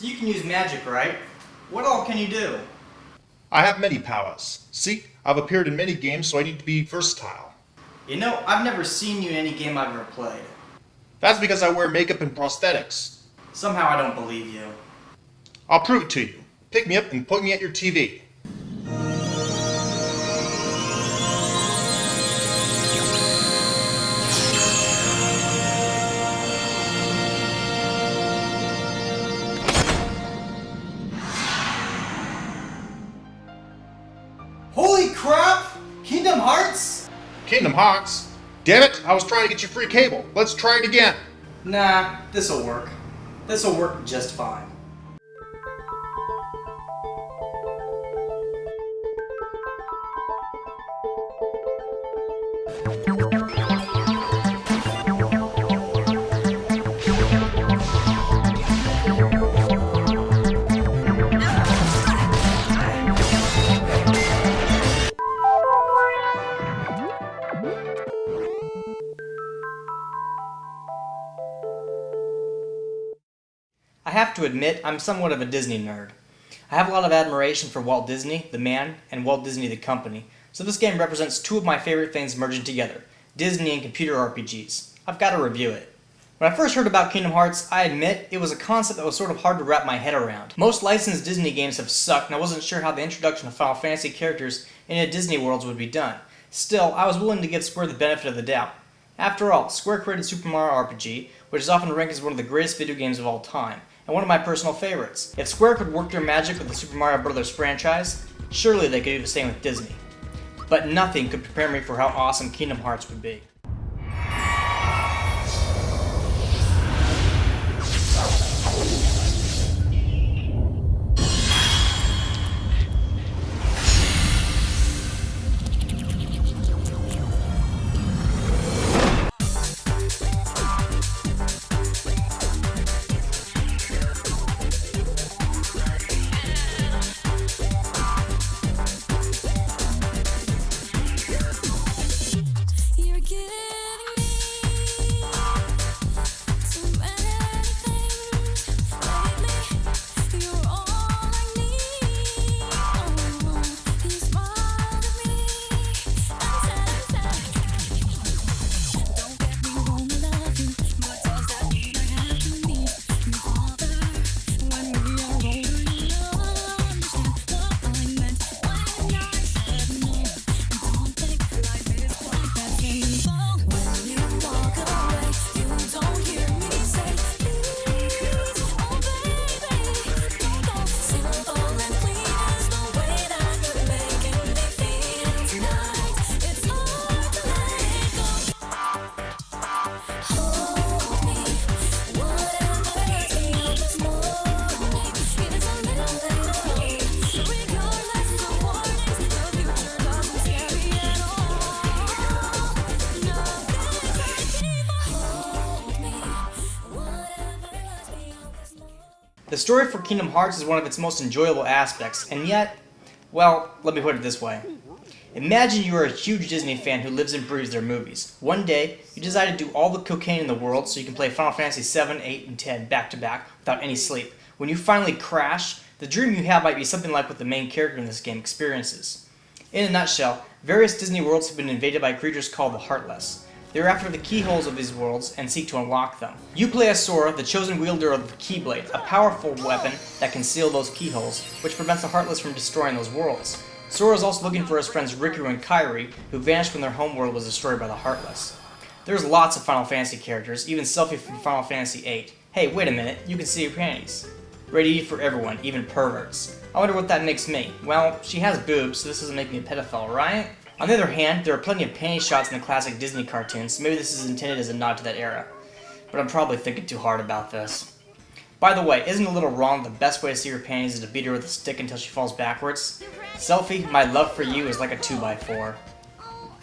So you can use magic, right? What all can you do? I have many powers. See, I've appeared in many games, so I need to be versatile. You know, I've never seen you in any game I've ever played. That's because I wear makeup and prosthetics. Somehow I don't believe you. I'll prove it to you. Pick me up and point me at your TV. Holy crap! Kingdom Hearts? Kingdom Hearts? Damn it, I was trying to get you free cable. Let's try it again. Nah, this'll work. This'll work just fine. I have to admit, I'm somewhat of a Disney nerd. I have a lot of admiration for Walt Disney, the man, and Walt Disney, the company, so this game represents two of my favorite things merging together, Disney and computer RPGs. I've got to review it. When I first heard about Kingdom Hearts, I admit it was a concept that was sort of hard to wrap my head around. Most licensed Disney games have sucked, and I wasn't sure how the introduction of Final Fantasy characters into Disney worlds would be done. Still, I was willing to give Square the benefit of the doubt. After all, Square created Super Mario RPG, which is often ranked as one of the greatest video games of all time, and one of my personal favorites. If Square could work their magic with the Super Mario Bros. Franchise, surely they could do the same with Disney. But nothing could prepare me for how awesome Kingdom Hearts would be. The story for Kingdom Hearts is one of its most enjoyable aspects, and yet, well, let me put it this way. Imagine you are a huge Disney fan who lives and breathes their movies. One day, you decide to do all the cocaine in the world so you can play Final Fantasy 7, 8, and 10 back to back without any sleep. When you finally crash, the dream you have might be something like what the main character in this game experiences. In a nutshell, various Disney worlds have been invaded by creatures called the Heartless. They are after the keyholes of these worlds and seek to unlock them. You play as Sora, the chosen wielder of the Keyblade, a powerful weapon that can seal those keyholes, which prevents the Heartless from destroying those worlds. Sora is also looking for his friends Riku and Kairi, who vanished when their homeworld was destroyed by the Heartless. There's lots of Final Fantasy characters, even Selphie from Final Fantasy VIII. Hey, wait a minute, you can see your panties. Ready to eat for everyone, even perverts. I wonder what that makes me. Well, she has boobs, so this doesn't make me a pedophile, right? On the other hand, there are plenty of panty shots in the classic Disney cartoons, so maybe this is intended as a nod to that era. But I'm probably thinking too hard about this. By the way, isn't it a little wrong the best way to see her panties is to beat her with a stick until she falls backwards? Selphie, my love for you is like a 2x4.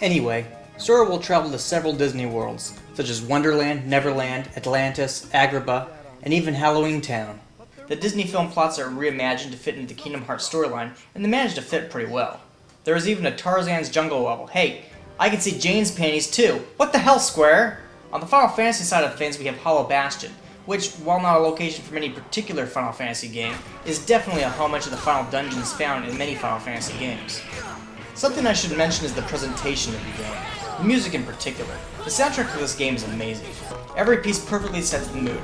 Anyway, Sora will travel to several Disney worlds, such as Wonderland, Neverland, Atlantis, Agrabah, and even Halloween Town. The Disney film plots are reimagined to fit into the Kingdom Hearts storyline, and they managed to fit pretty well. There is even a Tarzan's Jungle level. Hey, I can see Jane's panties too! What the hell, Square? On the Final Fantasy side of things, we have Hollow Bastion, which, while not a location from any particular Final Fantasy game, is definitely a homage to the final dungeons found in many Final Fantasy games. Something I should mention is the presentation of the game, the music in particular. The soundtrack for this game is amazing. Every piece perfectly sets the mood.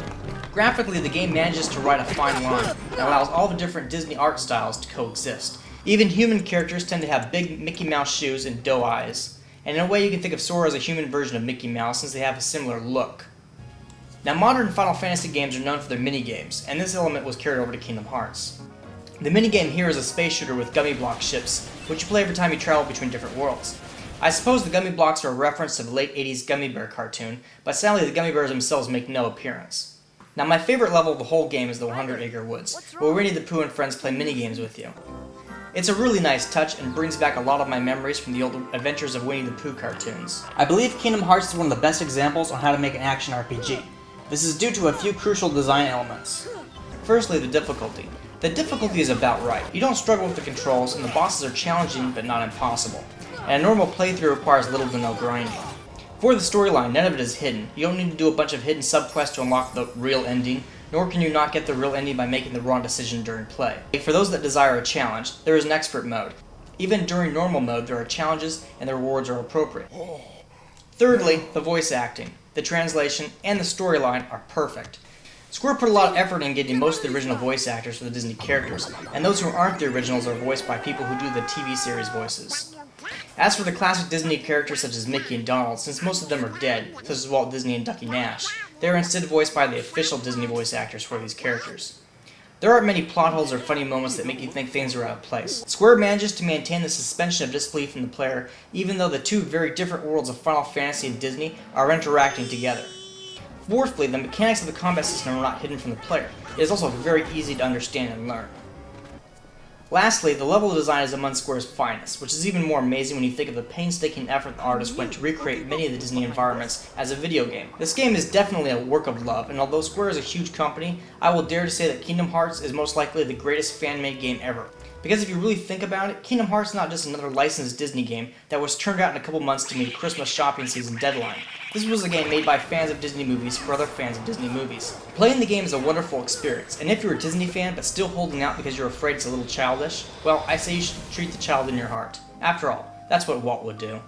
Graphically, the game manages to write a fine line and allows all the different Disney art styles to coexist. Even human characters tend to have big Mickey Mouse shoes and doe eyes, and in a way you can think of Sora as a human version of Mickey Mouse since they have a similar look. Now, modern Final Fantasy games are known for their minigames, and this element was carried over to Kingdom Hearts. The minigame here is a space shooter with gummy block ships, which you play every time you travel between different worlds. I suppose the gummy blocks are a reference to the late 80s Gummy Bear cartoon, but sadly the gummy bears themselves make no appearance. Now, my favorite level of the whole game is the 100 Acre Woods, where Winnie the Pooh and friends play minigames with you. It's a really nice touch and brings back a lot of my memories from the old Adventures of Winnie the Pooh cartoons. I believe Kingdom Hearts is one of the best examples on how to make an action RPG. This is due to a few crucial design elements. Firstly, the difficulty. The difficulty is about right. You don't struggle with the controls, and the bosses are challenging but not impossible. And a normal playthrough requires little to no grinding. For the storyline, none of it is hidden. You don't need to do a bunch of hidden subquests to unlock the real ending, nor can you not get the real ending by making the wrong decision during play. For those that desire a challenge, there is an expert mode. Even during normal mode, there are challenges and the rewards are appropriate. Thirdly, the voice acting, the translation, and the storyline are perfect. Square put a lot of effort in getting most of the original voice actors for the Disney characters, and those who aren't the originals are voiced by people who do the TV series voices. As for the classic Disney characters such as Mickey and Donald, since most of them are dead, such as Walt Disney and Ducky Nash, they are instead voiced by the official Disney voice actors for these characters. There aren't many plot holes or funny moments that make you think things are out of place. Square manages to maintain the suspension of disbelief in the player, even though the two very different worlds of Final Fantasy and Disney are interacting together. Fourthly, the mechanics of the combat system are not hidden from the player. It is also very easy to understand and learn. Lastly, the level design is among Square's finest, which is even more amazing when you think of the painstaking effort the artist went to recreate many of the Disney environments as a video game. This game is definitely a work of love, and although Square is a huge company, I will dare to say that Kingdom Hearts is most likely the greatest fan-made game ever. Because if you really think about it, Kingdom Hearts is not just another licensed Disney game that was turned out in a couple months to meet a Christmas shopping season deadline. This was a game made by fans of Disney movies for other fans of Disney movies. Playing the game is a wonderful experience, and if you're a Disney fan but still holding out because you're afraid it's a little childish, well, I say you should treat the child in your heart. After all, that's what Walt would do.